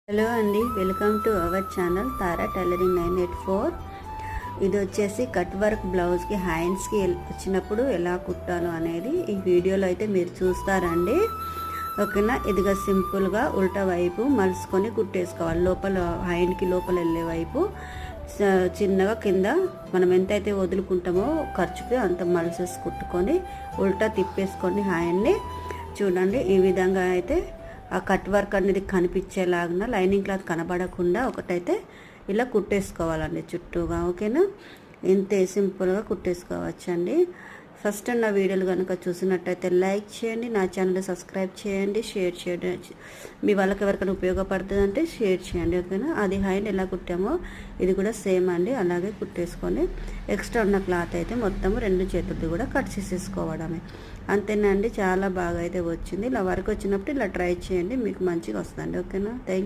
Hello అండి, welcome to our channel Tara tailoring 984. ఇది వచ్చేసి కట్ వర్క్ బ్లౌజ్కి హ్యాండ్స్కి వచ్చినప్పుడు ఎలా కుట్టాలో అనేది ఈ వీడియోలో అయితే మీరు చూస్తారండి. ఓకేనా. ఇదిగా సింపుల్గా ఉల్టా వైపు మలుసుకొని కుట్టేసుకోవాలి. లోపల హ్యాండ్కి లోపల వెళ్ళే వైపు చిన్నగా కింద మనం ఎంతైతే వదులుకుంటామో ఖర్చుకి అంత మలిసేసి కుట్టుకొని ఉల్టా తిప్పేసుకొని హ్యాండ్ని చూడండి. ఈ విధంగా అయితే ఆ కట్ వర్క్ అనేది కనిపించేలాగా లైనింగ్ క్లాత్ కనబడకుండా ఒకటైతే ఇలా కుట్టేసుకోవాలండి చుట్టూగా. ఓకేనా. ఇంతే సింపుల్గా కుట్టేసుకోవచ్చండి. ఫస్ట్ నా వీడియోలు కనుక చూసినట్టయితే లైక్ చేయండి, నా ఛానల్ సబ్స్క్రైబ్ చేయండి, షేర్ చేయండి. మీ వాళ్ళకి ఎవరికైనా ఉపయోగపడుతుంది అంటే షేర్ చేయండి. ఓకేనా. అది హ్యాండ్ ఎలా కుట్టామో ఇది కూడా సేమ్ అండి, అలాగే కుట్టేసుకొని ఎక్స్ట్రా ఉన్న క్లాత్ అయితే మొత్తం రెండు చేతులది కూడా కట్ చేసేసుకోవడమే. అంతేనండి, చాలా బాగా అయితే వచ్చింది. ఇలా వర్క్ వచ్చినప్పుడు ఇలా ట్రై చేయండి, మీకు మంచిగా వస్తుంది. ఓకేనా. Thank you.